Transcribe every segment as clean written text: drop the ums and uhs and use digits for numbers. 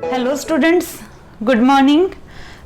Hello students, good morning.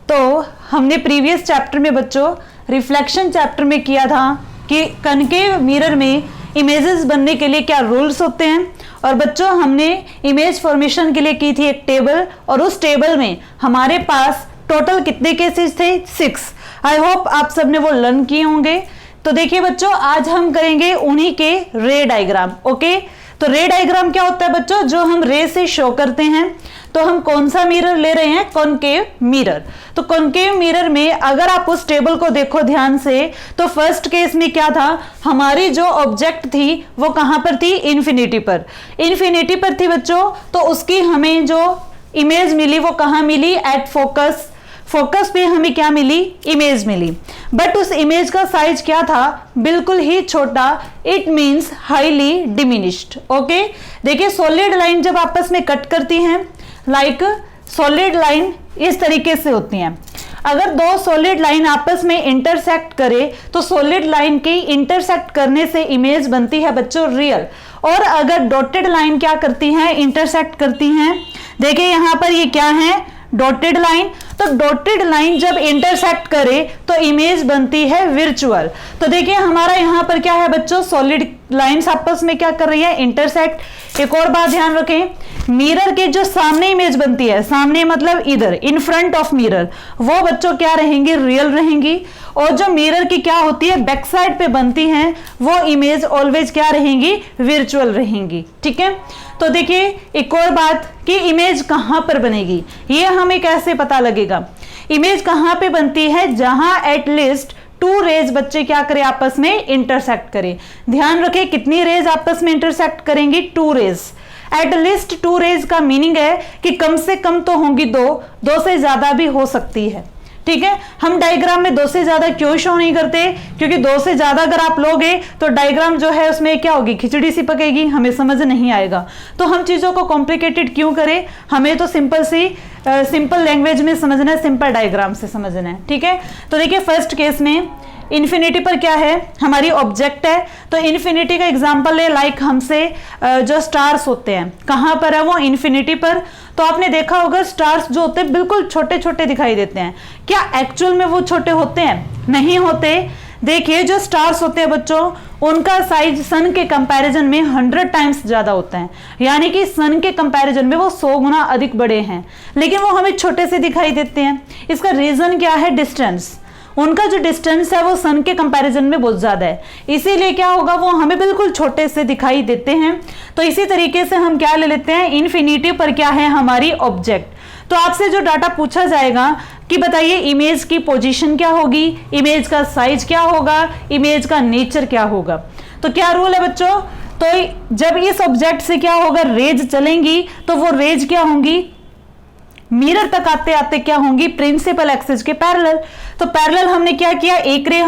तो हमने previous chapter में बच्चों रिफ्लेक्शन चैप्टर में किया था कि कनकेव मिरर में इमेजेस बनने के लिए क्या रूल्स होते हैं, और बच्चों हमने इमेज फॉर्मेशन के लिए की थी एक टेबल, और उस टेबल में हमारे पास टोटल कितने केसेस थे? 6। आई होप आप सबने वो लर्न किए होंगे। तो देखिए बच्चों, आज हम करेंगे उन्हीं के रे डायग्राम। ओके, तो रे डायग्राम क्या होता है बच्चों? जो हम रे से शो करते हैं। तो हम कौन सा मिरर ले रहे हैं? Concave mirror. तो कॉनकेव मिरर में अगर आप उस टेबल को देखो ध्यान से, तो फर्स्ट केस में क्या था? हमारी जो ऑब्जेक्ट थी वो कहां पर थी? इन्फिनिटी पर। इन्फिनिटी पर थी बच्चों, तो उसकी हमें जो इमेज मिली वो कहां मिली? At focus. फोकस पे हमें क्या मिली? इमेज मिली। बट उस इमेज का साइज क्या था? बिल्कुल ही छोटा। It means highly diminished. Okay, देखिए सॉलिड लाइन जब आपस में कट करती हैं, लाइक सॉलिड लाइन इस तरीके से होती हैं। अगर दो सॉलिड लाइन आपस में इंटरसेक्ट करे तो सॉलिड लाइन के इंटरसेक्ट करने से इमेज बनती है बच्चों रियल। और अगर डॉटेड लाइन क्या करती हैं? इंटरसेक्ट करती हैं। देखिए यहां पर ये क्या है? Dotted line. तो डॉटेड लाइन जब इंटरसेक्ट करे तो इमेज बनती है विर्चुअल। तो देखिए हमारा यहां पर क्या है बच्चों? सॉलिड लाइंस आपस में क्या कर रही है? इंटरसेक्ट। एक और बात ध्यान रखें, मिरर के जो सामने इमेज बनती है, सामने मतलब इधर, इन फ्रंट ऑफ मिरर, वो बच्चों क्या रहेंगी? रियल रहेंगी। और जो मिरर की क्या होती है? बैक साइड पे बनती हैं, वो इमेज ऑलवेज क्या रहेंगी? विर्चुअल रहेंगी। ठीक है, तो देखिए एक और बात कि इमेज कहां पर बनेगी, ये हमें कैसे पता लगेगा? इमेज कहां पे बनती है? जहां एटलीस्ट 2 रेज बच्चे क्या करें? आपस में इंटरसेक्ट करें। ध्यान रखें कितनी रेज आपस में इंटरसेक्ट करेंगी? 2 रेज। एटलीस्ट 2 रेज का मीनिंग है कि कम से कम तो होंगी 2 से ज्यादा भी हो सकती है। ठीक है, हम डायग्राम में 2 से ज्यादा क्यों शो नहीं करते? क्योंकि 2 से ज्यादा अगर आप लोगे तो डायग्राम जो है उसमें क्या होगी? खिचड़ी सी पकेगी, हमें समझ नहीं आएगा। तो हम चीजों को कॉम्प्लिकेटेड क्यों करें? हमें तो सिंपल लैंग्वेज में समझना है, सिंपल डायग्राम से समझना है। ठीक है, तो देखिए फर्स्ट केस में इन्फिनिटी पर क्या है? हमारी ऑब्जेक्ट है। तो इन्फिनिटी का एग्जांपल है, लाइक हमसे जो स्टार्स होते हैं, कहां पर है वो? इन्फिनिटी पर। तो आपने देखा होगा स्टार्स जो होते हैं बिल्कुल छोटे छोटे दिखाई देते हैं। क्या एक्चुअल में वो छोटे होते हैं? नहीं होते। देखिए जो स्टार्स होते हैं बच्चों, उनका साइज सन के कंपैरिजन में 100 टाइम्स ज्यादा होता है, यानी कि सन के कंपैरिजन में वो 100 गुना अधिक बड़े हैं, लेकिन वो हमें छोटे से दिखाई देते हैं। इसका रीजन क्या है? डिस्टेंस। उनका जो डिस्टेंस है वो सन के कंपैरिजन में बहुत ज्यादा है, इसीलिए क्या होगा? वो हमें बिल्कुल छोटे से दिखाई देते हैं। तो इसी तरीके से हम क्या ले लेते हैं? इन्फिनिटी पर क्या है? हमारी ऑब्जेक्ट। तो आपसे जो डाटा पूछा जाएगा कि बताइए इमेज की पोजीशन क्या होगी, इमेज का साइज क्या होगा, इमेज का नेचर क्या होगा। तो क्या रूल है बच्चों? तो जब इस ऑब्जेक्ट से क्या होगा? रेज चलेंगी, तो वो रेज क्या होंगी? मिरर तक आते आते क्या होंगी? प्रिंसिपल एक्सिस के पैरेलल। तो पैरेलल हमने क्या किया? एक रे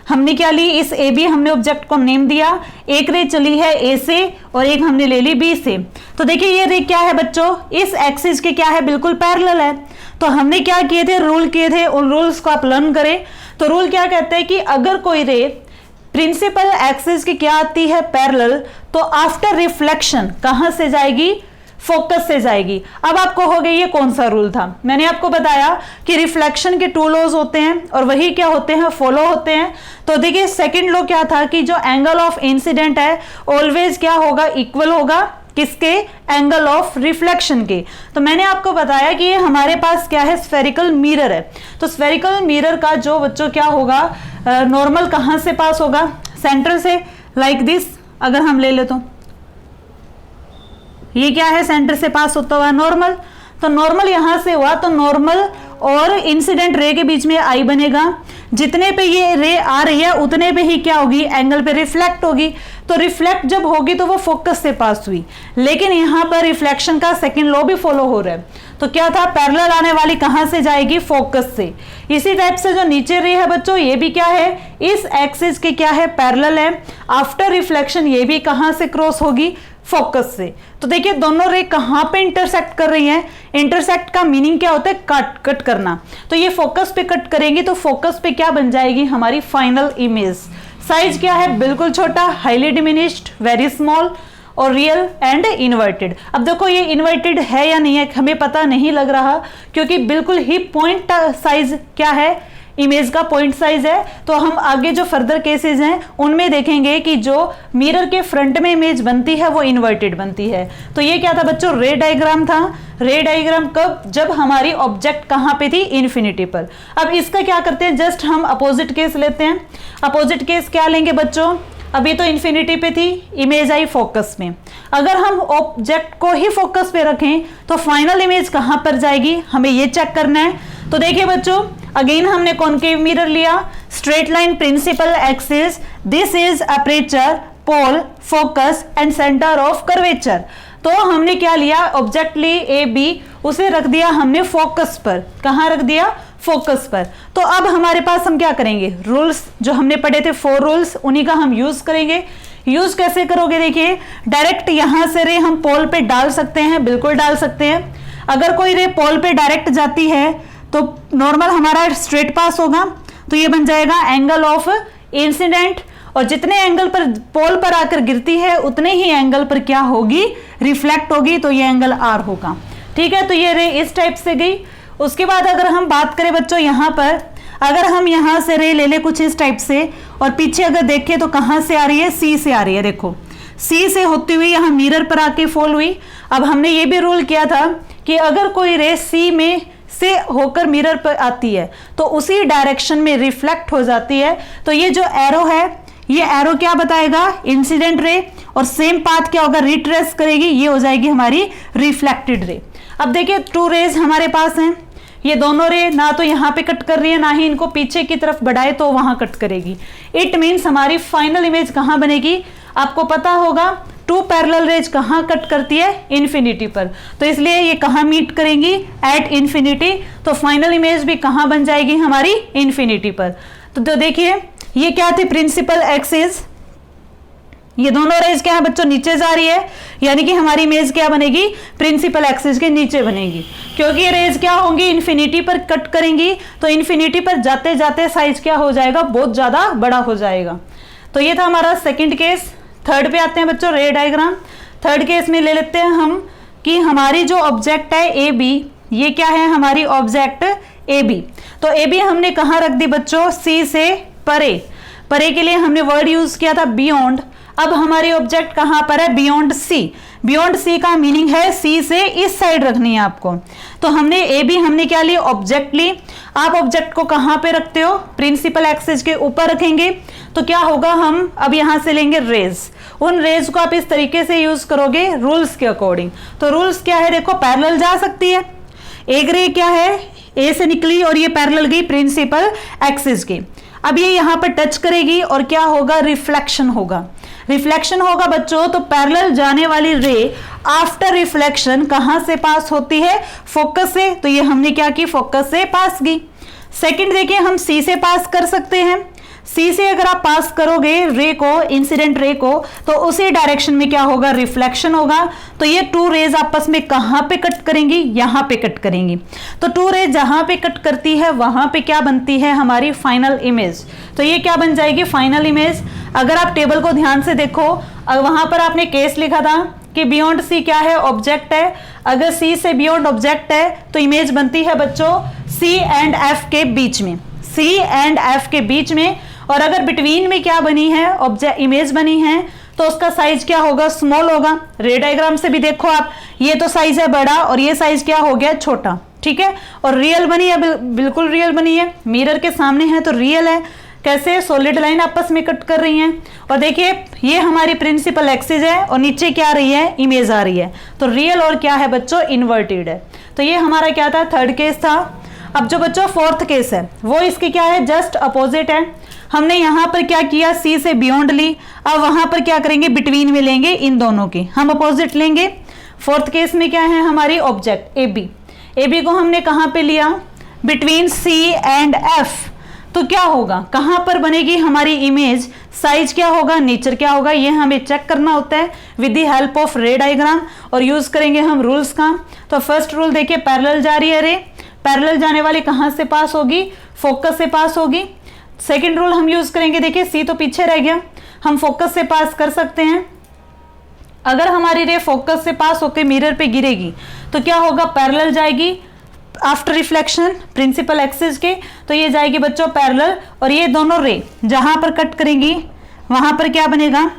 हमने क्या ली? इस ए बी हमने ऑब्जेक्ट को नेम दिया। एक रे चली है ए से और एक हमने ले ली बी से। तो देखिए ये रे क्या है बच्चों? इस एक्सिस के क्या है? बिल्कुल पैरेलल है। तो हमने क्या किए थे? रूल किए थे, उन रूल्स को आप लर्न करें। तो रूल क्या कहते हैं कि अगर कोई रे प्रिंसिपल एक्सिस की क्या आती है? पैरेलल, तो आफ्टर रिफ्लेक्शन कहां से जाएगी? फोकस से जाएगी। अब आप कहोगे ये कौन सा रूल था? मैंने आपको बताया कि रिफ्लेक्शन के 2 लॉज होते हैं और वही क्या होते हैं? फॉलो होते हैं। तो देखिए सेकंड लॉ क्या था कि जो एंगल ऑफ इंसिडेंट है ऑलवेज क्या होगा? इक्वल होगा किसके? एंगल ऑफ रिफ्लेक्शन के। तो मैंने आपको बताया कि ये हमारे पास क्या है? स्फेरिकल मिरर है। तो स्फेरिकल मिरर का जो बच्चों क्या होगा? नॉर्मल कहां से पास होगा? सेंटर से, लाइक दिस अगर हम ले ले तो ये क्या है? सेंटर से पास होता हुआ नॉर्मल। तो नॉर्मल यहां से हुआ, तो नॉर्मल और इंसिडेंट रे के बीच में आई बनेगा। जितने पे ये रे आ रही है उतने पे ही क्या होगी? एंगल पे रिफ्लेक्ट होगी। तो रिफ्लेक्ट जब होगी तो वो फोकस से पास हुई, लेकिन यहां पर रिफ्लेक्शन का सेकंड लॉ भी फॉलो हो रहा है। तो क्या था? पैरेलल आने वाली कहां से जाएगी? फोकस से। इसी टाइप से जो नीचे रे है बच्चों, ये भी क्या है? इस एक्सिस के क्या है? पैरेलल है। आफ्टर रिफ्लेक्शन ये भी कहां से क्रॉस होगी? फोकस से। तो देखिए दोनों रे कहां पे इंटरसेक्ट कर रही हैं? इंटरसेक्ट का मीनिंग क्या होता है? कट करना। तो ये फोकस पे कट करेंगे तो फोकस पे क्या बन जाएगी? हमारी फाइनल इमेज। साइज क्या है, बिल्कुल छोटा, हाईली डिमिनिश्ड, वेरी स्मॉल, और रियल एंड इन्वर्टेड। अब देखो ये इन्वर्टेड है या नहीं है हमें पता नहीं लग रहा, क्योंकि बिल्कुल ही पॉइंट साइज क्या है, इमेज का पॉइंट साइज है। तो हम आगे जो फर्दर केसेस हैं उनमें देखेंगे कि जो मिरर के फ्रंट में इमेज बनती है वो इन्वर्टेड बनती है। तो ये क्या था बच्चों, रे डायग्राम था। रे डायग्राम कब, जब हमारी ऑब्जेक्ट कहां पे थी, इन्फिनिटी पर। अब इसका क्या करते हैं, जस्ट हम अपोजिट केस लेते हैं। अपोजिट केस क्या लेंगे बच्चों, अभी तो इन्फिनिटी पे थी, इमेज आई फोकस में। अगर हम ऑब्जेक्ट को ही फोकस पे रखें तो फाइनल इमेज कहां पर जाएगी, हमें ये चेक करना है। तो देखिए बच्चों, अगेन हमने कॉनकेव मिरर लिया, straight line principal axis, this is aperture, pole, focus and centre of curvature. तो हमने क्या लिया, ऑब्जेक्ट ली ए बी, उसे रख दिया हमने फोकस पर। कहां रख दिया, फोकस पर। तो अब हमारे पास हम क्या करेंगे, रूल्स जो हमने पढ़े थे 4 रूल्स, उन्हीं का हम यूज करेंगे। यूज कैसे करोगे, देखिए डायरेक्ट यहां से रे हम पोल पे डाल सकते हैं, बिल्कुल डाल सकते हैं। अगर कोई रे पोल पे डायरेक्ट जाती है तो नॉर्मल हमारा स्ट्रेट पास होगा, तो ये बन जाएगा एंगल ऑफ इंसिडेंट, और जितने एंगल पर पोल पर आकर गिरती है उतने ही एंगल पर क्या होगी, रिफ्लेक्ट होगी, तो ये एंगल आर होगा। ठीक है, तो ये रे इस टाइप से गई। उसके बाद अगर हम बात करें बच्चों यहां पर, अगर हम यहां से रे ले ले कुछ इस टाइप से, और पीछे अगर देखें तो कहां से आ रही है, सी से आ रही है। देखो सी से होती हुई यहां मिरर पर आके फॉल हुई। अब हमने ये भी रूल किया था कि अगर कोई रे सी में से होकर मिरर पर आती है तो उसी डायरेक्शन में रिफ्लेक्ट हो जाती है। तो ये जो एरो है, ये एरो क्या बताएगा, इंसिडेंट रे, और सेम पाथ क्या होगा, रिट्रेस करेगी, ये हो जाएगी हमारी रिफ्लेक्टेड रे। अब देखिए 2 रेज हमारे पास हैं, ये दोनों रे ना तो यहाँ पे कट कर रही है, ना ही इनको पीछे की तरफ बढ़ाए तो वहां कट करेगी। इट मीन्स हमारी फाइनल इमेज कहां बनेगी, आपको पता होगा 2 पैरेलल रेज कहां कट करती है, इन्फिनिटी पर। तो इसलिए ये कहां मीट करेंगी, एट इन्फिनिटी। तो फाइनल इमेज भी कहां बन जाएगी हमारी, इन्फिनिटी पर। तो देखिए ये क्या थी, प्रिंसिपल एक्सिस, ये दोनों रेज क्या है बच्चों, नीचे जा रही है, यानी कि हमारी इमेज क्या बनेगी, प्रिंसिपल एक्सिस के नीचे बनेगी, क्योंकि ये रेज क्या होंगी, इन्फिनिटी पर कट करेंगी। तो इन्फिनिटी पर जाते जाते साइज क्या हो जाएगा, बहुत ज्यादा बड़ा हो जाएगा। तो ये था हमारा सेकंड केस। थर्ड पे आते हैं बच्चों, रे डायग्राम। थर्ड केस में ले लेते हैं हम कि हमारी जो ऑब्जेक्ट है ए बी, ये क्या है हमारी ऑब्जेक्ट ए बी। तो ए बी हमने कहां रख दी बच्चों, सी से परे। परे के लिए हमने वर्ड यूज किया था बियॉन्ड। अब हमारी ऑब्जेक्ट कहां पर है, बियॉन्ड सी। बियॉन्ड सी का मीनिंग है सी से इस साइड रखनी है आपको। तो हमने ए बी हमने क्या ली, ऑब्जेक्ट ली। आप ऑब्जेक्ट को कहां पे रखते हो, प्रिंसिपल एक्सिस के ऊपर रखेंगे। तो क्या होगा, हम अब यहां से लेंगे रेज। उन रेज को आप इस तरीके से यूज करोगे रूल्स के अकॉर्डिंग। तो रूल्स क्या है, देखो पैरेलल जा सकती है। एक रे क्या है, ए से निकली और ये पैरेलल गई प्रिंसिपल एक्सिस के। अब ये यहां पर टच करेगी और क्या होगा, रिफ्लेक्शन होगा। रिफ्लेक्शन होगा बच्चों, तो पैरेलल जाने वाली रे आफ्टर रिफ्लेक्शन कहां से पास होती है, फोकस से। तो ये हमने क्या की, फोकस से पास गई। सेकंड देखिए, हम सी से पास कर सकते हैं। सी से अगर आप पास करोगे रे को, इंसिडेंट रे को, तो उसी डायरेक्शन में क्या होगा, रिफ्लेक्शन होगा। तो ये 2 रेज आपस में कहां पे कट करेंगी, यहां पे कट करेंगी। तो 2 रेज जहां पे कट करती है वहां पे क्या बनती है हमारी फाइनल इमेज। तो ये क्या बन जाएगी, फाइनल इमेज। अगर आप टेबल को ध्यान से देखो, वहां पर आपने केस लिखा था कि बियॉन्ड सी क्या है, ऑब्जेक्ट है। अगर सी से बियॉन्ड ऑब्जेक्ट है तो इमेज बनती है बच्चों सी एंड एफ के बीच में, सी एंड एफ के बीच में। और अगर बिटवीन में क्या बनी है, ऑब्जेक्ट इमेज बनी है, तो उसका साइज क्या होगा, स्मॉल होगा। रे डायग्राम से भी देखो आप, ये तो साइज है बड़ा और ये साइज क्या हो गया, छोटा। ठीक है, और रियल बनी है, बिल्कुल रियल बनी है, मिरर के सामने है तो रियल है। कैसे, सॉलिड लाइन आपस में कट कर रही हैं। और देखिए ये हमारी प्रिंसिपल एक्सिस है और नीचे क्या आ रही है, इमेज आ रही है। तो रियल और क्या है बच्चों, इन्वर्टेड है। तो ये हमारा क्या था, थर्ड केस था। अब जो बच्चों फोर्थ केस है वो इसकी क्या है, जस्ट अपोजिट है। हमने यहां पर क्या किया, सी से बियॉन्ड ली। अब वहां पर क्या करेंगे, बिटवीन में लेंगे, इन दोनों के हम अपोजिट लेंगे। फोर्थ केस में क्या है हमारी object A B. A B को हमने कहां पे लिया, बिटवीन सी एंड एफ। तो क्या होगा, कहां पर बनेगी हमारी इमेज, साइज क्या होगा, नेचर क्या होगा, ये हमें चेक करना होता है विद द हेल्प ऑफ रे डायग्राम। और यूज करेंगे हम रूल्स का। तो फर्स्ट रूल देखिए, पैरेलल जा रही है रे, पैरेलल जाने वाली कहां से पास होगी, फोकस से पास होगी। सेकेंड रूल हम यूज करेंगे, देखिए सी तो पीछे रह गया, हम फोकस से पास कर सकते हैं। अगर हमारी रे फोकस से पास होकर मिरर पे गिरेगी तो क्या होगा, पैरेलल जाएगी आफ्टर रिफ्लेक्शन प्रिंसिपल एक्सिस के, तो ये जाएगी बच्चों पैरेलल, और ये दोनों रे जहां पर कट करेंगी वहां पर क्या बनेगा,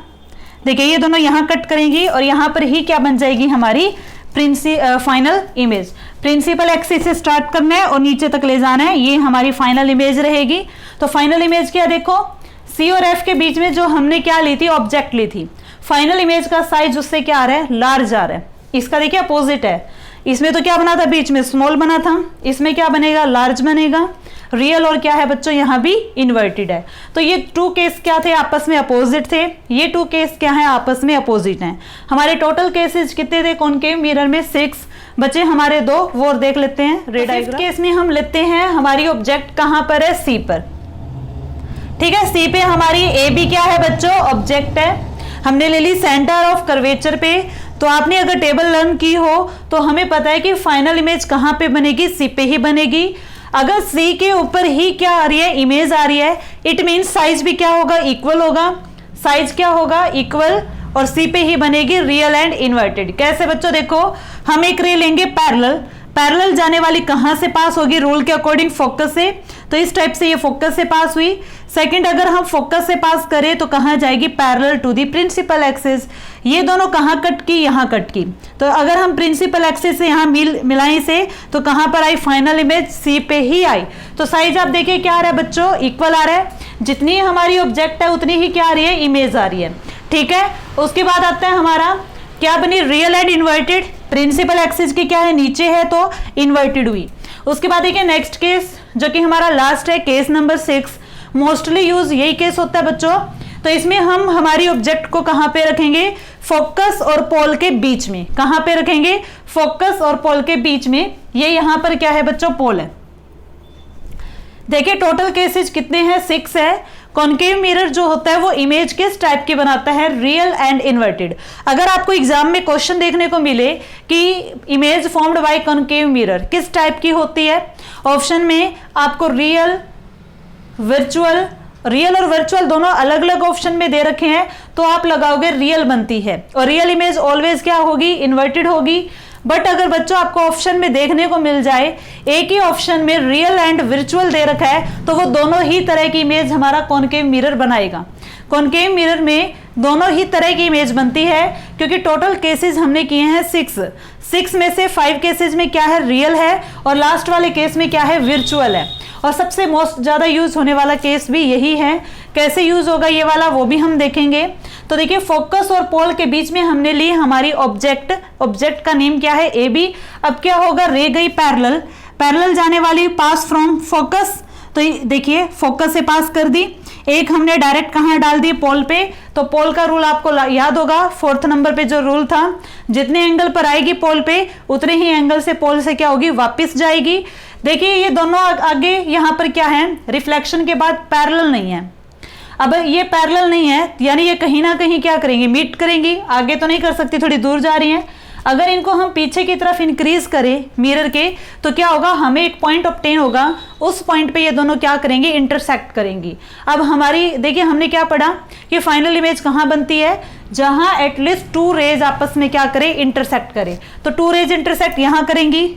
देखिए ये दोनों यहां कट करेंगी और यहां पर ही क्या बन जाएगी हमारी फाइनल इमेज। प्रिंसिपल एक्सिस से स्टार्ट करना है और नीचे तक ले जाना है, ये हमारी फाइनल इमेज रहेगी। तो फाइनल इमेज क्या, देखो सी और एफ के बीच में जो हमने क्या ली थी, ऑब्जेक्ट ली थी, फाइनल इमेज का साइज उससे क्या आ रहा है, लार्ज आ रहा है। इसका देखिए अपोजिट है, इसमें तो क्या बना था, बीच में स्मॉल बना था, इसमें क्या बनेगा, लार्ज बनेगा। रियल और क्या है बच्चों, यहां भी इन्वर्टेड है। तो ये टू केस क्या थे, आपस में अपोजिट थे, ये टू केस क्या है, आपस में अपोजिट हैं। हमारे टोटल केसेस कितने थे कॉनकेव मिरर में, 6 बचे हमारे 2, वो और देख लेते हैं। रेड डायग्राम केस में हम लेते हैं हमारी ऑब्जेक्ट कहां पर है, सी पर, ठीक है। सी पे हमारी ए बी क्या है बच्चों, ऑब्जेक्ट है, हमने ले ली सेंटर ऑफ कर्वेचर पे। तो आपने अगर टेबल लर्न की हो तो हमें पता है कि फाइनल इमेज कहां पे बनेगी, सी पे ही बनेगी। अगर सी के ऊपर ही क्या आ रही है, इमेज आ रही है, इट मीन्स साइज भी क्या होगा, इक्वल होगा। साइज क्या होगा, इक्वल, और सी पे ही बनेगी रियल एंड इन्वर्टेड। कैसे बच्चों, देखो हम एक रे लेंगे पैरेलल, पैरेलल जाने वाली कहां से पास होगी, रूल के अकॉर्डिंग फोकस से, तो इस टाइप से ये फोकस से पास हुई। सेकंड, अगर हम फोकस से पास करें तो कहां जाएगी, parallel to the principal axis. ये दोनों कहां कट की, यहां कट की, तो अगर हम प्रिंसिपल एक्सिस से यहां मिलाई से तो कहां पर आई, फाइनल इमेज सी पे ही आई। तो साइज आप देखिए क्या आ रहा है बच्चों, इक्वल आ रहा है, जितनी हमारी ऑब्जेक्ट है उतनी ही क्या आ रही है, इमेज आ रही है, ठीक है। उसके बाद आता है हमारा क्या बनी, real and inverted. Principal axis की क्या है, नीचे है तो इन्वर्टेड हुई। उसके बाद देखिए नेक्स्ट केस जो कि हमारा लास्ट है, केस नंबर 6, मोस्टली यूज यही केस होता है बच्चों। तो इसमें हम हमारी ऑब्जेक्ट को कहां पे रखेंगे, फोकस और पोल के बीच में। कहां पे रखेंगे, फोकस और पोल के बीच में। ये यहां पर क्या है बच्चों, पोल है। देखिए टोटल केसेस कितने हैं, 6 है। कॉनकेव मिरर जो होता है वो इमेज किस टाइप की बनाता है, रियल एंड इन्वर्टेड। अगर आपको एग्जाम में क्वेश्चन देखने को मिले कि image formed by concave mirror किस टाइप की होती है, ऑप्शन में आपको रियल, वर्चुअल, रियल और वर्चुअल दोनों अलग अलग ऑप्शन में दे रखे हैं, तो आप लगाओगे रियल बनती है, और रियल इमेज ऑलवेज क्या होगी, इन्वर्टेड होगी। बट अगर बच्चों आपको ऑप्शन में देखने को मिल जाए एक ही ऑप्शन में रियल एंड वर्चुअल दे रखा है, तो वो दोनों ही तरह की इमेज हमारा कॉनकेव मिरर बनाएगा। कॉनकेव मिरर में दोनों ही तरह की इमेज बनती है, क्योंकि टोटल केसेस हमने किए हैं 6 में से 5 केसेस में क्या है, रियल है, और लास्ट वाले केस में क्या है, वर्चुअल है। और सबसे मोस्ट ज्यादा यूज होने वाला केस भी यही है। कैसे यूज होगा ये वाला वो भी हम देखेंगे। तो देखिए फोकस और पोल के बीच में हमने ली हमारी ऑब्जेक्ट, ऑब्जेक्ट का नेम क्या है, ए बी। अब क्या होगा, रे गई पैरेलल, पैरेलल जाने वाली पास फ्रॉम फोकस, तो देखिए फोकस से पास कर दी। एक हमने डायरेक्ट कहां डाल दी, पोल पे। तो पोल का रूल आपको याद होगा, 4th नंबर पे जो रूल था, जितने एंगल पर आएगी पोल पे उतने ही एंगल से पोल से क्या होगी, वापस जाएगी। देखिए ये दोनों आगे यहां पर क्या है, रिफ्लेक्शन के बाद पैरेलल नहीं है। अब ये पैरेलल नहीं है, यानी ये कहीं ना कहीं क्या करेंगे, मीट करेंगी। आगे तो नहीं कर सकती, थोड़ी दूर जा रही हैं। अगर इनको हम पीछे की तरफ इंक्रीज करें मिरर के, तो क्या होगा, हमें एक पॉइंट ऑब्टेन होगा, उस पॉइंट पे ये दोनों क्या करेंगे, इंटरसेक्ट करेंगी। अब हमारी देखिए हमने क्या पढ़ा कि फाइनल इमेज कहां बनती है, जहां एटलीस्ट 2 रेज आपस में क्या करें, इंटरसेक्ट करें। तो 2 रेज इंटरसेक्ट यहां करेंगी,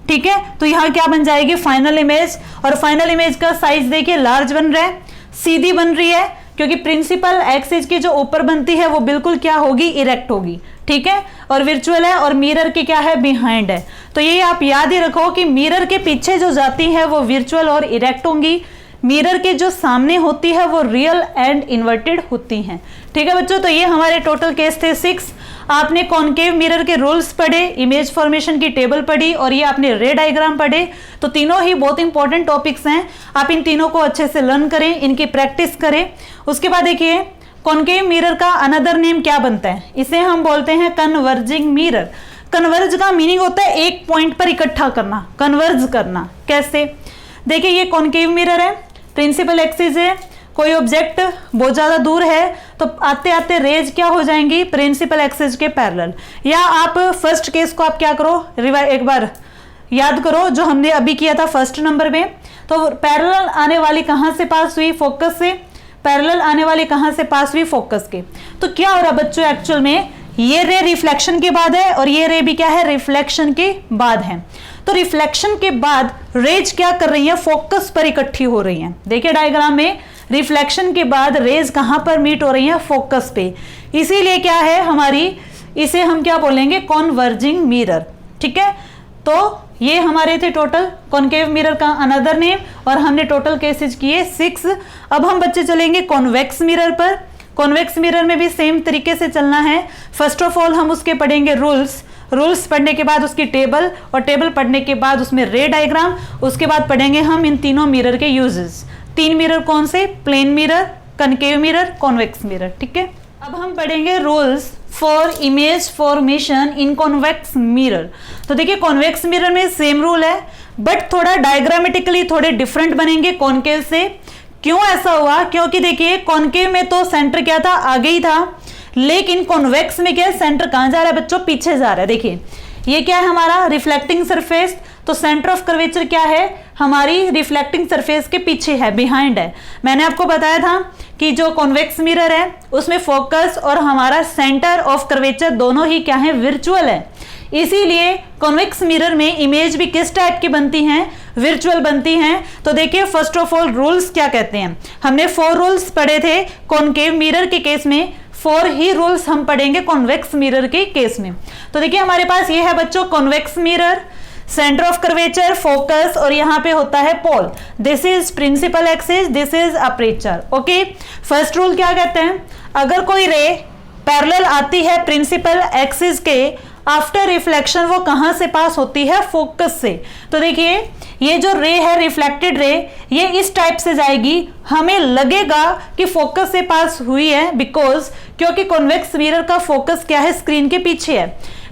ठीक है। तो यहां क्या बन जाएगी, फाइनल इमेज। और फाइनल इमेज का साइज देखिए लार्ज बन रहा है, सीधी बन रही है, क्योंकि प्रिंसिपल एक्सिस की जो ऊपर बनती है वो बिल्कुल क्या होगी, इरेक्ट होगी, ठीक है। और वर्चुअल है, और मिरर की क्या है, बिहाइंड है। तो ये आप याद ही रखो कि मिरर के पीछे जो जाती है वो वर्चुअल और इरेक्ट होंगी, मिरर के जो सामने होती है वो रियल एंड इन्वर्टेड होती हैं, ठीक है बच्चों। तो ये हमारे टोटल केस थे 6। आपने कॉनकेव मिरर के रूल्स पढ़े, इमेज फॉर्मेशन की टेबल पढ़ी, और ये आपने रे डायग्राम पढ़े। तो तीनों ही बहुत इंपॉर्टेंट टॉपिक्स हैं, आप इन तीनों को अच्छे से लर्न करें, इनकी प्रैक्टिस करें। उसके बाद देखिए कॉनकेव मिरर का अनदर नेम क्या बनता है, इसे हम बोलते हैं कन्वर्जिंग मिरर। कन्वर्ज का मीनिंग होता है एक पॉइंट पर इकट्ठा करना, कन्वर्ज करना। कैसे, देखिए ये कॉनकेव मिरर है, प्रिंसिपल एक्सिस है, कोई ऑब्जेक्ट बहुत ज्यादा दूर है तो आते आते रेज क्या हो जाएंगी, प्रिंसिपल एक्सिस के पैरेलल। या आप फर्स्ट केस को आप क्या करो, एक बार याद करो जो हमने अभी किया था फर्स्ट नंबर में। तो पैरेलल आने वाली कहां से पास हुई, फोकस से। पैरेलल आने वाली कहां से पास हुई, फोकस के। तो क्या हो रहा बच्चों, एक्चुअल में ये रे रिफ्लेक्शन के बाद है और ये रे भी क्या है, रिफ्लेक्शन के बाद है। तो रिफ्लेक्शन के बाद रेज क्या कर रही है, फोकस पर इकट्ठी हो रही है। देखिए डायग्राम में, रिफ्लेक्शन के बाद रेज कहां पर मीट हो रही है, फोकस पे। इसीलिए क्या है हमारी, इसे हम क्या बोलेंगे, कॉन्वर्जिंग मिरर। ठीक है, तो ये हमारे थे टोटल कॉन्केव मिरर का अनदर नेम, और हमने टोटल केसेज किए 6। अब हम बच्चे चलेंगे कॉन्वेक्स मिरर पर। कॉन्वेक्स मिरर में भी सेम तरीके से चलना है। फर्स्ट ऑफ ऑल हम उसके पढ़ेंगे रूल्स पढ़ने के बाद उसकी टेबल, और टेबल पढ़ने के बाद उसमें रे डायग्राम। उसके बाद पढ़ेंगे हम इन तीनों मिरर के यूजेस। 3 मिरर कौन से, plane mirror, concave mirror, convex mirror. ठीक है, अब हम पढ़ेंगे rules for image formation in convex mirror. तो देखिए कॉन्वेक्स मिरर में सेम रूल है, बट थोड़ा डायग्रामेटिकली थोड़े डिफरेंट बनेंगे कॉन्केव से। क्यों ऐसा हुआ, क्योंकि देखिए कॉन्केव में तो सेंटर क्या था, आगे ही था, लेकिन कॉन्वेक्स में क्या है, सेंटर कहां जा रहा है बच्चों, पीछे जा रहा है। देखिए ये क्या है हमारा रिफ्लेक्टिंग सरफेस, तो सेंटर ऑफ कर्वेचर क्या है, हमारी रिफ्लेक्टिंग सरफेस के पीछे है, बिहाइंड है। मैंने आपको बताया था कि जो कॉन्वेक्स मिरर है उसमें फोकस और हमारा सेंटर ऑफ कर्वेचर दोनों ही क्या है, विर्चुअल है। इसीलिए कॉन्वेक्स मिरर में इमेज भी किस टाइप की बनती हैं, विर्चुअल बनती हैं। तो देखिए फर्स्ट ऑफ ऑल रूल्स क्या कहते हैं, हमने 4 रूल्स पढ़े थे कॉन्केव मिरर के केस में, 4 ही रूल्स हम पढ़ेंगे कॉन्वेक्स मिरर के केस में। तो देखिए हमारे पास ये है बच्चों convex mirror, centre of curvature, focus, और यहां पे होता है pole. This is principal axis, this is aperture. Okay, first rule क्या कहते हैं, अगर कोई रे पैरेलल आती है प्रिंसिपल एक्सिस के, आफ्टर रिफ्लेक्शन वो कहां से पास होती है, फोकस से। तो देखिए ये जो रे है रिफ्लेक्टेड रे, ये इस टाइप से जाएगी, हमें लगेगा कि फोकस से पास हुई है, बिकॉज क्योंकि कॉन्वेक्स मिरर का फोकस क्या है, स्क्रीन के पीछे है।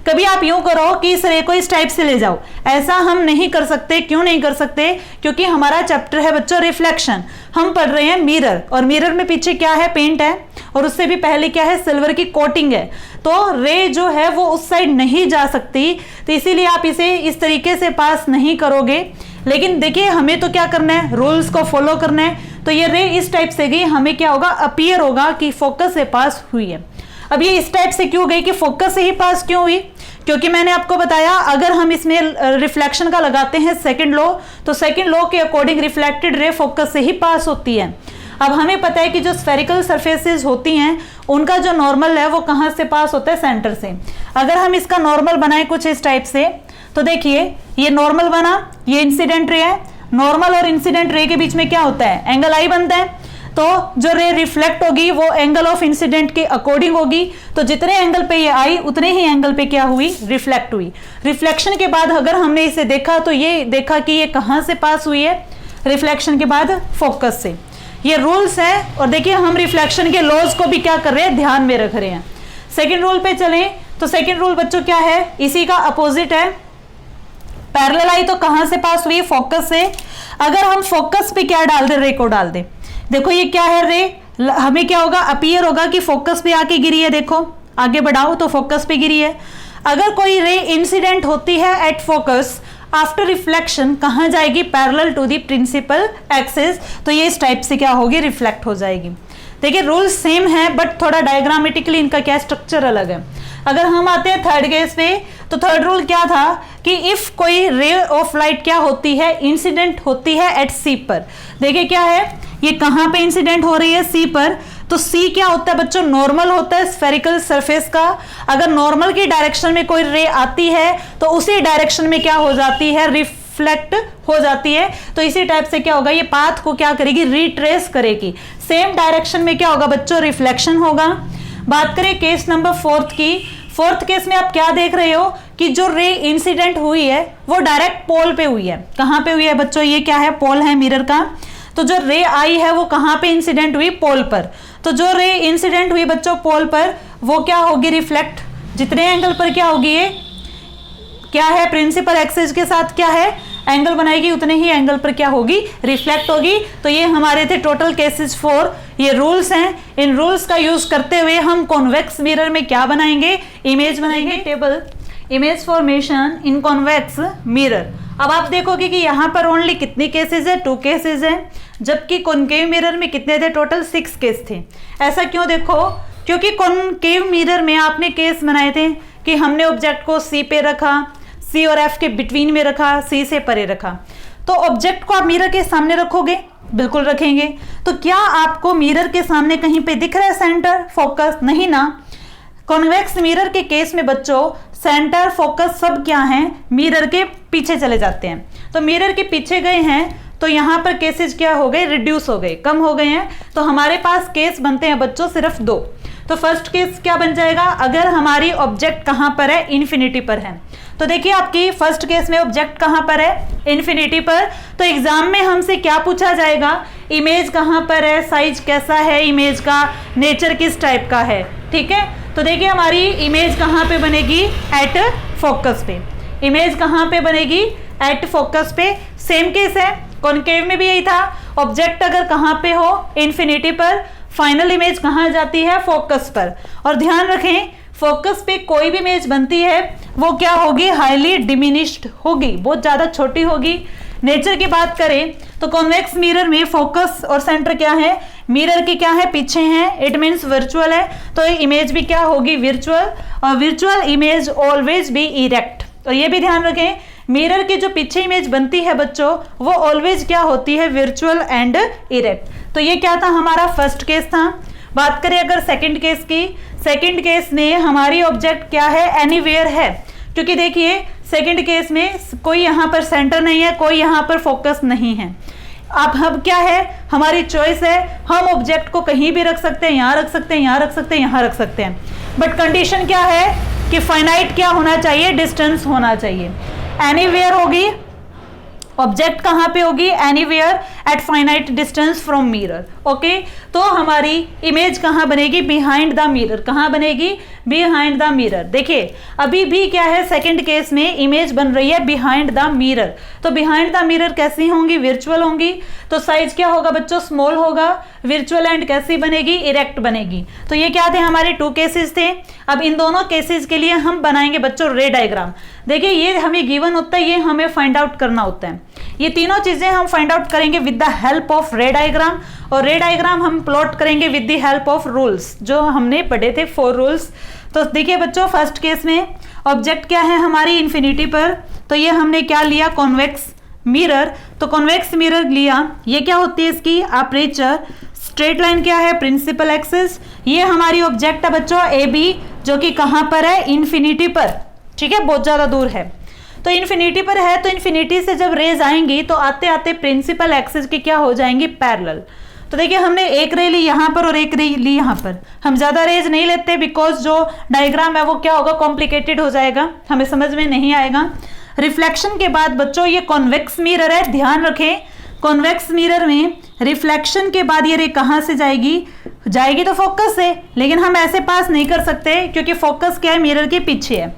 कभी आप यूं करो कि इस रे को इस टाइप से ले जाओ, ऐसा हम नहीं कर सकते। क्यों नहीं कर सकते, क्योंकि हमारा चैप्टर है बच्चों रिफ्लेक्शन, हम पढ़ रहे हैं मिरर, और मिरर में पीछे क्या है, पेंट है, और उससे भी पहले क्या है, सिल्वर की कोटिंग है। तो रे जो है वो उस साइड नहीं जा सकती, तो इसीलिए आप इसे इस तरीके से पास नहीं करोगे। लेकिन देखिए हमें तो क्या करना है, रूल्स को फॉलो करना है। तो ये रे इस टाइप से गई, हमें क्या होगा, अपीयर होगा कि फोकस से पास हुई है। अब ये इस टाइप से क्यों गई, कि फोकस से ही पास क्यों हुई, क्योंकि मैंने आपको बताया अगर हम इसमें रिफ्लेक्शन का लगाते हैं सेकंड लॉ, तो सेकंड लॉ के अकॉर्डिंग रिफ्लेक्टेड रे फोकस से ही पास होती है। अब हमें पता है कि जो स्फेरिकल सरफेसेस होती हैं उनका जो नॉर्मल है वो कहां से पास होता है, सेंटर से। अगर हम इसका नॉर्मल बनाए कुछ इस टाइप से, तो देखिए ये नॉर्मल बना, ये इंसिडेंट रे है, नॉर्मल और इंसिडेंट रे के बीच में क्या होता है, एंगल आई बनता है। तो जो रे रिफ्लेक्ट होगी वो एंगल ऑफ इंसिडेंट के अकॉर्डिंग होगी, तो जितने एंगल पे ये आई उतने ही एंगल पे क्या हुई, रिफ्लेक्ट हुई। रिफ्लेक्शन के बाद अगर हमने इसे देखा तो ये देखा कि ये कहां से पास हुई है, रिफ्लेक्शन के बाद फोकस से। ये रूल्स है, और देखिए हम रिफ्लेक्शन के लॉज को भी क्या कर रहे हैं, ध्यान में रख रहे हैं। सेकेंड रूल पे चलें, तो सेकेंड रूल बच्चों क्या है, इसी का अपोजिट है। पैरेलल आई तो कहां से पास हुई, फोकस से। अगर हम फोकस पे क्या डाल दे, रे को डाल दे, देखो ये क्या है रे, हमें क्या होगा, अपीयर होगा कि फोकस पे आके गिरी है। देखो आगे बढ़ाओ तो फोकस पे गिरी है। अगर कोई रे इंसिडेंट होती है एट फोकस, आफ्टर रिफ्लेक्शन कहां जाएगी, parallel to the principal axis, तो ये इस टाइप से क्या होगी, रिफ्लेक्ट हो जाएगी। देखिए रूल सेम है, बट थोड़ा डायग्रामेटिकली इनका क्या स्ट्रक्चर अलग है। अगर हम आते हैं थर्ड केस पे, तो थर्ड रूल क्या था कि इफ कोई रे ऑफ लाइट क्या होती है, इंसिडेंट होती है एट सी पर। देखिए क्या है, ये कहां पे इंसिडेंट हो रही है, सी पर। तो सी क्या होता है बच्चों, नॉर्मल होता है स्फेरिकल सरफेस का। अगर नॉर्मल की डायरेक्शन में कोई रे आती है तो उसी डायरेक्शन में क्या हो जाती है, रिफ्लेक्ट हो जाती है। तो इसी टाइप से क्या होगा, ये पाथ को क्या करेगी, रिट्रेस करेगी। सेम डायरेक्शन में क्या होगा बच्चों, रिफ्लेक्शन होगा। बात करें केस नंबर 4 की, 4th केस में आप क्या देख रहे हो कि जो रे इंसिडेंट हुई है वो डायरेक्ट पोल पे हुई है। कहां पे हुई है बच्चों, ये क्या है, पोल है मिरर का। तो जो रे आई है वो कहां पे इंसिडेंट हुई, पोल पर। तो जो रे इंसिडेंट हुई बच्चों पोल पर, वो क्या होगी, रिफ्लेक्ट। जितने एंगल पर क्या होगी, ये क्या है, प्रिंसिपल एक्सिस के साथ क्या है, एंगल बनाएगी, उतने ही एंगल पर क्या होगी, रिफ्लेक्ट होगी। तो ये हमारे थे टोटल केसेस 4। ये रूल्स हैं, इन रूल्स का यूज करते हुए हम कॉन्वेक्स मिरर में क्या बनाएंगे, इमेज बनाएंगे। Table image formation in convex mirror. अब आप देखोगे कि यहाँ पर ओनली कितनी केसेस है, 2 केसेस है, जबकि कॉनकेव मिरर में कितने थे, टोटल 6 केस थे। ऐसा क्यों? देखो, क्योंकि कॉनकेव मिरर में आपने केस बनाए थे कि हमने ऑब्जेक्ट को सी पे रखा, सी और एफ के बिटवीन में रखा, सी से परे रखा। तो ऑब्जेक्ट को आप मिरर के सामने रखोगे? बिल्कुल रखेंगे। तो क्या आपको मिरर के सामने कहीं पे दिख रहा है सेंटर फोकस? नहीं ना। कॉन्वेक्स मिरर के केस में बच्चों सेंटर फोकस सब क्या हैं, मिरर के पीछे चले जाते हैं। तो मिरर के पीछे गए हैं तो यहाँ पर केसेस क्या हो गए, रिड्यूस हो गए, कम हो गए हैं। तो हमारे पास केस बनते हैं बच्चों सिर्फ 2। तो फर्स्ट केस क्या बन जाएगा, अगर हमारी ऑब्जेक्ट कहाँ पर है, इन्फिनिटी पर है। तो देखिए आपकी फर्स्ट केस में ऑब्जेक्ट कहाँ पर है, इन्फिनिटी पर। तो एग्जाम में हमसे क्या पूछा जाएगा, इमेज कहाँ पर है, साइज कैसा है इमेज का, नेचर किस टाइप का है। ठीक है, तो देखिए हमारी इमेज कहाँ पे बनेगी, एट फोकस पे। इमेज कहाँ पे बनेगी, एट फोकस पे। सेम केस है, कॉनकेव में भी यही था। ऑब्जेक्ट अगर कहाँ पे हो, इन्फिनिटी पर, फाइनल इमेज कहाँ जाती है, फोकस पर। और ध्यान रखें, फोकस पे कोई भी इमेज बनती है वो क्या होगी, हाईली डिमिनिश्ड होगी, बहुत ज्यादा छोटी होगी। नेचर की बात करें तो कॉन्वेक्स मिरर में फोकस और सेंटर क्या है, मिरर के क्या है, पीछे है। इट मीन्स वर्चुअल है, तो इमेज भी क्या होगी, वर्चुअल। और virtual image always be erect. और ये भी ध्यान रखें, मिरर की जो पीछे इमेज बनती है बच्चों, वो ऑलवेज क्या होती है, वर्चुअल एंड इरेक्ट। तो ये क्या था, हमारा फर्स्ट केस था। बात करें अगर सेकंड केस की, सेकंड केस में हमारी ऑब्जेक्ट क्या है, एनीवेयर है। क्योंकि देखिए सेकंड केस में कोई यहाँ पर सेंटर नहीं है, कोई यहाँ पर फोकस नहीं है। अब क्या है, हमारी चॉइस है, हम ऑब्जेक्ट को कहीं भी रख सकते हैं, यहाँ रख सकते हैं, यहाँ रख सकते हैं, यहाँ रख सकते हैं। बट कंडीशन क्या है कि फाइनाइट क्या होना चाहिए, डिस्टेंस होना चाहिए। एनीवेयर होगी, ऑब्जेक्ट कहाँ पे होगी, anywhere at finite distance from mirror. Okay, तो हमारी इमेज कहाँ बनेगी, बिहाइंड द मिरर। कहाँ बनेगी, बिहाइंड द मिरर। देखिए अभी भी क्या है, सेकंड केस में इमेज बन रही है बिहाइंड द मिरर। तो बिहाइंड द मिरर कैसी होंगी, वर्चुअल होंगी। तो साइज क्या होगा बच्चों, स्मॉल होगा। वर्चुअल एंड कैसी बनेगी, इरेक्ट बनेगी। तो ये क्या थे, हमारे 2 केसेस थे। अब इन दोनों केसेस के लिए हम बनाएंगे बच्चों रे डायग्राम। देखिए ये हमें गिवन होता है, ये हमें फाइंड आउट करना होता है। ये तीनों चीजें हम फाइंड आउट करेंगे विद द हेल्प ऑफ रे डायग्राम। और रे डायग्राम हम प्लॉट करेंगे with the help of rules, जो हमने पढ़े थे 4 रूल्स। तो देखिए बच्चों फर्स्ट केस में ऑब्जेक्ट क्या है हमारी, इन्फिनिटी पर। तो ये हमने क्या लिया, कॉन्वेक्स मिरर। तो कॉन्वेक्स मिरर लिया, ये क्या होती है इसकी, अपर्चर। स्ट्रेट लाइन क्या है, प्रिंसिपल एक्सिस। ये हमारी ऑब्जेक्ट है बच्चों ए बी, जो कि कहाँ पर है, इन्फिनिटी पर। ठीक है, बहुत ज्यादा दूर है। तो इन्फिनिटी पर है, तो इन्फिनिटी से जब रेज आएंगी तो आते आते प्रिंसिपल एक्सिस की क्या हो जाएंगी, पैरेलल। तो देखिए हमने एक रे ली यहाँ पर और एक रे ली यहाँ पर। हम ज्यादा रेज नहीं लेते, बिकॉज जो डायग्राम है वो क्या होगा, कॉम्प्लिकेटेड हो जाएगा, हमें समझ में नहीं आएगा। रिफ्लेक्शन के बाद बच्चों ये कॉन्वेक्स मिरर है, ध्यान रखें। कॉन्वेक्स मिरर में रिफ्लेक्शन के बाद ये रे कहाँ से जाएगी, जाएगी तो फोकस से, लेकिन हम ऐसे पास नहीं कर सकते क्योंकि फोकस क्या है, मिरर के पीछे है।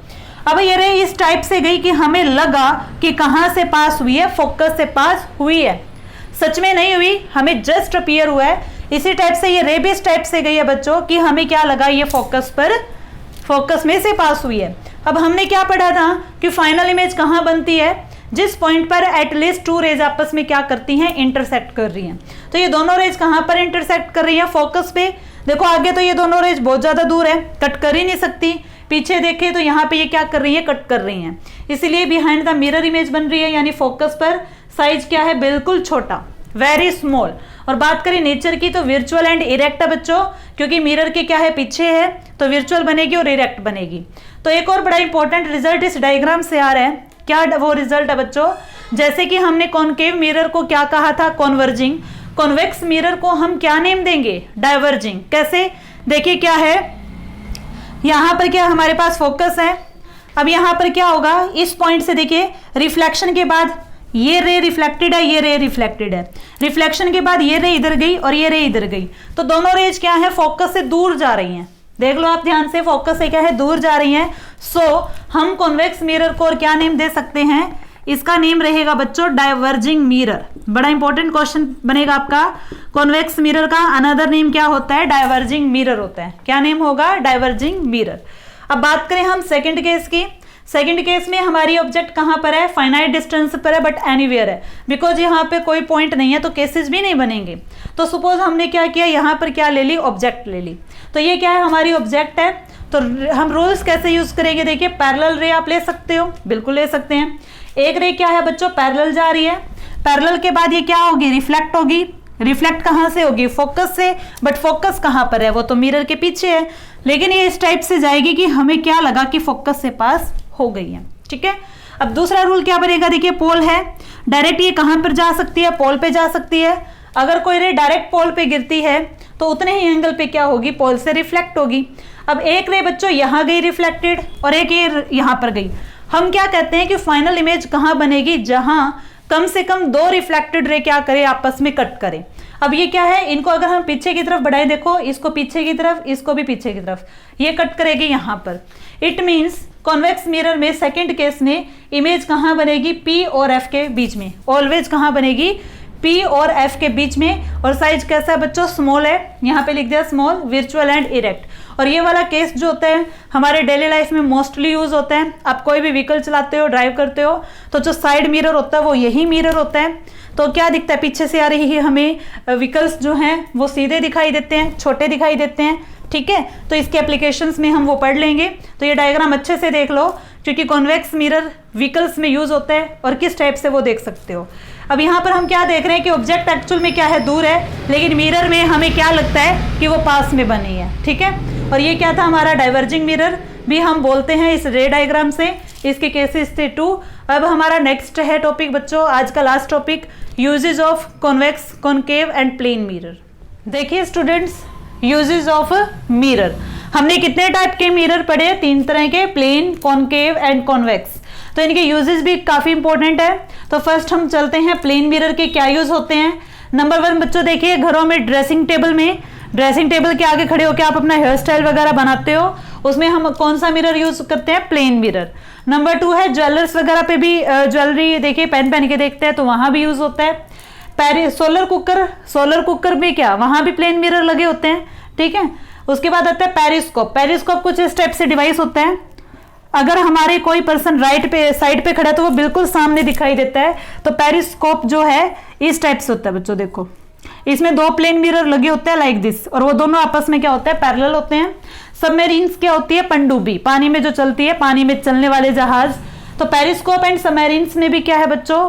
अब ये रे इस टाइप से गई कि हमें लगा कि कहाँ से पास हुई है, फोकस से पास हुई है। सच में नहीं हुई, हमें जस्ट अपीयर हुआ है। इसी टाइप से ये रे भी इस टाइप से गई है बच्चों कि हमें क्या लगा, ये फोकस पर, फोकस में से पास हुई है। अब हमने क्या पढ़ा था कि फाइनल इमेज कहाँ बनती है, जिस पॉइंट पर एटलीस्ट 2 रेज आपस में क्या करती हैं, इंटरसेक्ट कर रही हैं। तो ये दोनों रेज कहाँ पर इंटरसेक्ट कर रही है, फोकस पे। देखो आगे तो ये दोनों रेज बहुत ज्यादा दूर है, कट कर ही नहीं सकती। पीछे देखें तो यहाँ पे ये क्या कर रही है, कट कर रही हैं। इसीलिए बिहाइंड द मिरर इमेज बन रही है, यानी फोकस पर। साइज क्या है, बिल्कुल छोटा, वेरी स्मॉल। और बात करें नेचर की तो वर्चुअल एंड इरेक्ट है बच्चों, क्योंकि मिरर के क्या है, पीछे है, तो वर्चुअल बनेगी और इरेक्ट बनेगी। तो एक और बड़ा इंपॉर्टेंट रिजल्ट इस डायग्राम से आ रहा है। क्या वो रिजल्ट है बच्चों, जैसे कि हमने कॉनकेव मिरर को क्या कहा था, कॉन्वर्जिंग। कॉन्वेक्स मिरर को हम क्या नेम देंगे, डाइवर्जिंग। कैसे, देखिए क्या है, यहाँ पर क्या हमारे पास फोकस है। अब यहाँ पर क्या होगा, इस पॉइंट से देखिए रिफ्लेक्शन के बाद ये रे रिफ्लेक्टेड है, ये रे रिफ्लेक्टेड है। रिफ्लेक्शन के बाद ये रे इधर गई और ये रे इधर गई, तो दोनों रेज क्या है, फोकस से दूर जा रही हैं। देख लो आप ध्यान से, फोकस से क्या है, दूर जा रही हैं। सो हम कॉन्वेक्स मिरर को और क्या नेम दे सकते हैं, इसका नेम रहेगा बच्चों डाइवर्जिंग मिरर। बड़ा इंपॉर्टेंट क्वेश्चन बनेगा आपका, कॉन्वेक्स मिरर का अनदर नेम क्या होता है, डाइवर्जिंग मिरर होता है। क्या नेम होगा, डाइवर्जिंग मिरर। अब बात करें हम सेकंड केस की। सेकंड केस में हमारी ऑब्जेक्ट कहां पर है, फाइनाइट डिस्टेंस पर है बट एनीवेयर है, बिकॉज यहाँ पे कोई पॉइंट नहीं है तो केसेस भी नहीं बनेंगे। तो सपोज हमने क्या किया, यहाँ पर क्या ले ली, ऑब्जेक्ट ले ली, तो ये क्या है, हमारी ऑब्जेक्ट है। तो हम रूल्स कैसे यूज करेंगे, देखिए पैरेलल रे आप ले सकते हो, बिल्कुल ले सकते हैं। एक रे क्या है बच्चों, पैरेलल जा रही है, पैरेलल के बाद ये क्या होगी, रिफ्लेक्ट होगी। रिफ्लेक्ट कहां से होगी, फोकस से, बट फोकस कहां पर है, वो तो मिरर के पीछे है, लेकिन ये इस टाइप से जाएगी कि हमें क्या लगा कि फोकस से पास हो गई है, ठीक है। अब दूसरा रूल क्या बनेगा, देखिए पोल है, डायरेक्ट ये कहां पर जा सकती है, पोल पे जा सकती है। अगर कोई रे डायरेक्ट पोल पे गिरती है तो उतने ही एंगल पे क्या होगी, पोल से रिफ्लेक्ट होगी। अब एक रे बच्चों यहां गई रिफ्लेक्टेड और एक ये यहां पर गई, हम क्या कहते हैं कि फाइनल इमेज कहां बनेगी, जहां कम से कम दो रिफ्लेक्टेड रे क्या करे, आपस में कट करें। अब ये क्या है, इनको अगर हम पीछे की तरफ बढ़ाएं, देखो इसको पीछे की तरफ, इसको भी पीछे की तरफ, ये कट करेगी यहां पर। इट मींस कॉन्वेक्स मिरर में सेकंड केस में इमेज कहां बनेगी, P और F के बीच में, ऑलवेज कहां बनेगी, P और F के बीच में। और साइज कैसा है बच्चों, स्मॉल है, यहाँ पे लिख दिया स्मॉल, विर्चुअल एंड इरेक्ट। और ये वाला केस जो होता है हमारे डेली लाइफ में मोस्टली यूज होता है। आप कोई भी व्हीकल चलाते हो, ड्राइव करते हो, तो जो साइड मिरर होता है वो यही मिरर होता है। तो क्या दिखता है, पीछे से आ रही है हमें व्हीकल्स जो हैं वो सीधे दिखाई देते हैं, छोटे दिखाई देते हैं, ठीक है। तो इसके एप्लीकेशंस में हम वो पढ़ लेंगे। तो ये डायग्राम अच्छे से देख लो, क्योंकि कॉन्वेक्स मिरर व्हीकल्स में यूज होता है और किस टाइप से वो देख सकते हो। अब यहाँ पर हम क्या देख रहे हैं कि ऑब्जेक्ट एक्चुअल में क्या है, दूर है, लेकिन मिरर में हमें क्या लगता है कि वो पास में बनी है, ठीक है। और ये क्या था, हमारा डाइवर्जिंग मिरर भी हम बोलते हैं इस रे डायग्राम से। इसके केसेस थे 2। अब हमारा नेक्स्ट है टॉपिक बच्चों, आज का last topic, uses of convex, concave and plane mirror. देखिए स्टूडेंट्स, यूजेज ऑफ मिरर, हमने कितने टाइप के मिरर पढ़े, 3 तरह के, प्लेन, कॉनकेव एंड कॉन्वेक्स। तो इनके यूजेस भी काफी इंपॉर्टेंट है। तो फर्स्ट हम चलते हैं प्लेन मिरर के क्या यूज होते हैं। नंबर 1 बच्चों देखिए, घरों में ड्रेसिंग टेबल के आगे खड़े होकर आप अपना हेयर स्टाइल वगैरह बनाते हो, उसमें हम कौन सा मिरर यूज करते हैं, प्लेन मिरर। नंबर 2 है ज्वेलर्स वगैरह पे भी, ज्वेलरी देखिए पहन के देखते हैं तो वहां भी यूज होता है। सोलर कुकर में क्या, वहां भी प्लेन मिरर लगे होते हैं, ठीक है। उसके बाद आता है पेरिस्कोप कुछ इस टाइप से डिवाइस होता है। अगर हमारे कोई पर्सन राइट पे साइड पे खड़ा है तो वो बिल्कुल सामने दिखाई देता है। तो पेरिस्कोप जो है इस टाइप से होता है बच्चों, देखो इसमें 2 प्लेन मिरर लगे होते हैं लाइक दिस, और वो दोनों आपस में क्या होता है, पैरेलल होते हैं। सबमरीन्स क्या होती है, पनडुब्बी, पानी में जो चलती है, पानी में चलने वाले जहाज। तो पेरिस्कोप एंड सबमरीन्स में भी क्या है बच्चों,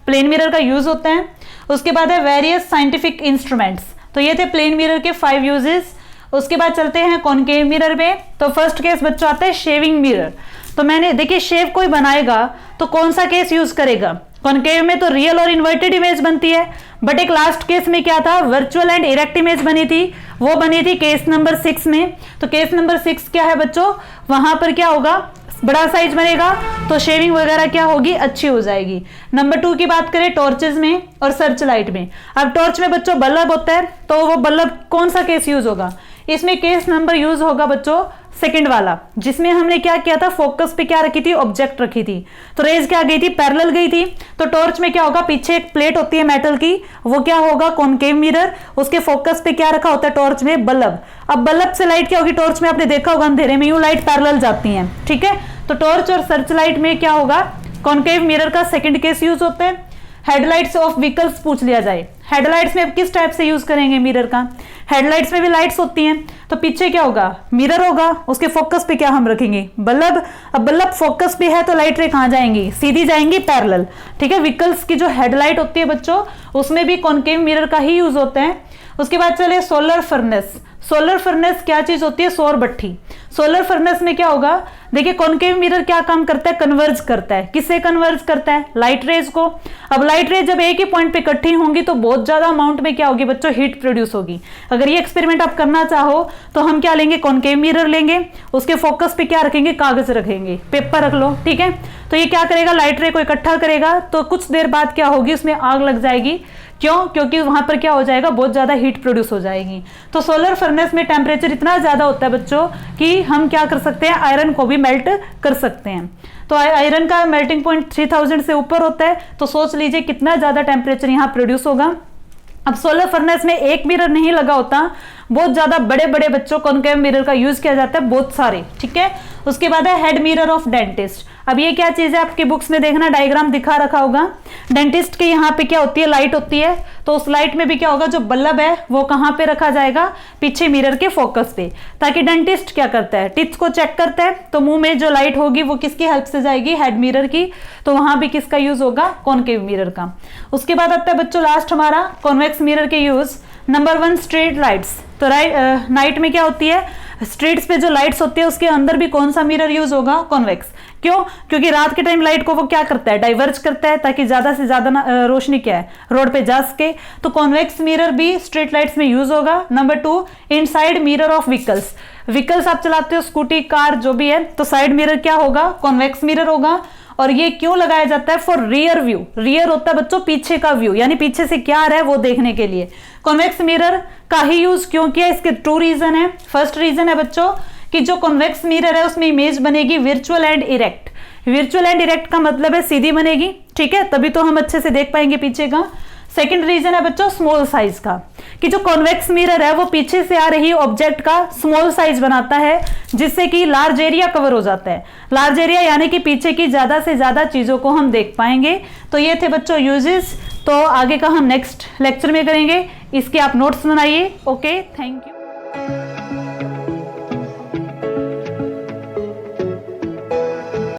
प्लेन मिरर का यूज होता है। उसके बाद है वेरियस साइंटिफिक इंस्ट्रूमेंट्स। तो ये थे प्लेन मिरर के 5 यूजेस। उसके बाद चलते हैं कॉनकेव मिरर में। तो फर्स्ट केस बच्चों आता है शेविंग मिरर। तो मैंने देखिए, शेव कोई बनाएगा तो कौन सा केस यूज करेगा, कॉनकेव में तो रियल और इन्वर्टेड इमेज बनती है, बट एक लास्ट केस में क्या था, वर्चुअल एंड इरेक्ट इमेज बनी थी, वो बनी थी केस नंबर 6 में। तो केस नंबर 6 क्या है बच्चों, वहां पर क्या होगा, बड़ा साइज बनेगा तो शेविंग वगैरह क्या होगी, अच्छी हो जाएगी। नंबर 2 की बात करें टॉर्चेस में और सर्च लाइट में। अब टॉर्च में बच्चों बल्ब होता है, तो वो बल्ब कौन सा केस यूज होगा, इसमें केस नंबर यूज होगा बच्चों सेकंड वाला, जिसमें हमने क्या किया था, फोकस पे क्या रखी थी, ऑब्जेक्ट रखी थी। तो रेज क्या गई थी, पैरेलल गई थी। तो टॉर्च में क्या होगा, पीछे एक प्लेट होती है मेटल की, वो क्या होगा, कॉनकेव मिरर, उसके फोकस पे क्या रखा होता है, टॉर्च में बल्ब। अब बल्ब से लाइट क्या होगी, टॉर्च में आपने देखा होगा अंधेरे में यूं लाइट पैरेलल जाती है, ठीक है। तो टॉर्च और सर्च लाइट में क्या होगा, कॉनकेव मिरर का सेकंड केस यूज होता है। हेडलाइट्स ऑफ व्हीकल्स पूछ लिया जाए, हेडलाइट्स में किस टाइप से यूज करेंगे मिरर का, हेडलाइट्स में भी लाइट्स होती हैं, तो पीछे क्या होगा, मिरर होगा, उसके फोकस पे क्या हम रखेंगे, बल्ब। अब बल्ब फोकस पे है तो लाइट रे कहां जाएंगी, सीधी जाएंगी पैरेलल, ठीक है। व्हीकल्स की जो हेडलाइट होती है बच्चों, उसमें भी कॉनकेव मिरर का ही यूज होता है। उसके बाद चले सोलर फर्नेस। सोलर फर्नेस क्या चीज होती है, सौर भट्ठी। सोलर फर्नेस में क्या होगा, देखिए कॉनकेव मिरर क्या काम करता है, कन्वर्ज करता है, किससे कन्वर्ज करता है, लाइट रेज को। अब लाइट रेज जब एक ही पॉइंट पे इकट्ठी होंगी तो बहुत ज्यादा अमाउंट में क्या होगी बच्चों, हीट प्रोड्यूस होगी। अगर ये एक्सपेरिमेंट आप करना चाहो तो हम क्या लेंगे, कॉनकेव मिरर लेंगे, उसके फोकस पे क्या रखेंगे, कागज रखेंगे, पेपर रख लो, ठीक है। तो ये क्या करेगा, लाइट रे को इकट्ठा करेगा, तो कुछ देर बाद क्या होगी, उसमें आग लग जाएगी। क्यों, क्योंकि वहां पर क्या हो जाएगा, बहुत ज्यादा हीट प्रोड्यूस हो जाएगी। तो सोलर फर्नेस में टेम्परेचर इतना ज्यादा होता है बच्चों कि हम क्या कर सकते हैं, आयरन को भी मेल्ट कर सकते हैं। तो आयरन का मेल्टिंग पॉइंट 3000 से ऊपर होता है, तो सोच लीजिए कितना ज्यादा टेम्परेचर यहाँ प्रोड्यूस होगा। अब सोलर फर्नेस में एक मिरर नहीं लगा होता, बहुत ज्यादा बड़े बड़े बच्चों कॉनकेव मिरर का यूज किया जाता है, बहुत सारे, ठीक है। उसके बाद है हेड मिरर ऑफ डेंटिस्ट। अब ये क्या चीज है, आपकी बुक्स में देखना डायग्राम दिखा रखा होगा। डेंटिस्ट के यहाँ पे क्या होती है, लाइट होती है, तो उस लाइट में भी क्या होगा, जो बल्ब है वो कहाँ पे रखा जाएगा, पीछे मिरर के फोकस पे, ताकि डेंटिस्ट क्या करता है, टीथ को चेक करता है, तो मुंह में जो लाइट होगी वो किसकी हेल्प से जाएगी, हेड मिरर की, तो वहां भी किसका यूज होगा, कॉनकेव मिरर का। उसके बाद आता है बच्चों लास्ट हमारा कॉन्वेक्स मिरर के यूज। Number 1 street lights. तो नाइट में क्या होती है, स्ट्रीट्स पे जो लाइट्स होती है उसके अंदर भी कौन सा मिरर यूज होगा, कॉन्वेक्स। क्यों, क्योंकि रात के टाइम लाइट को वो क्या करता है, डाइवर्ज करता है, ताकि ज्यादा से ज्यादा रोशनी क्या है, रोड पे जा सके, तो कॉन्वेक्स मिरर भी स्ट्रीट लाइट्स में यूज होगा। Number 2 inside mirror of vehicles. Vehicles आप चलाते हो, स्कूटी, कार, जो भी है, तो साइड मिरर क्या होगा, कॉन्वेक्स मिरर होगा। और ये क्यों लगाया जाता है, फॉर रियर व्यू। रियर होता है बच्चों पीछे का व्यू, यानी पीछे से क्या आ रहा है वो देखने के लिए। कॉन्वेक्स मिरर का ही यूज क्यों किया, इसके 2 रीजन है। फर्स्ट रीजन है बच्चों कि जो कॉन्वेक्स मिरर है उसमें इमेज बनेगी virtual and erect. Virtual and erect का मतलब है सीधी बनेगी, ठीक है, तभी तो हम अच्छे से देख पाएंगे पीछे का। सेकंड रीजन है बच्चों स्मॉल साइज का, कि जो कॉन्वेक्स मिरर है वो पीछे से आ रही ऑब्जेक्ट का स्मॉल साइज बनाता है, जिससे कि लार्ज एरिया कवर हो जाता है। लार्ज एरिया यानी कि पीछे की ज्यादा से ज्यादा चीजों को हम देख पाएंगे। तो ये थे बच्चों यूजेस, तो आगे का हम नेक्स्ट लेक्चर में करेंगे। इसके आप नोट्स बनाइए। Okay, thank you.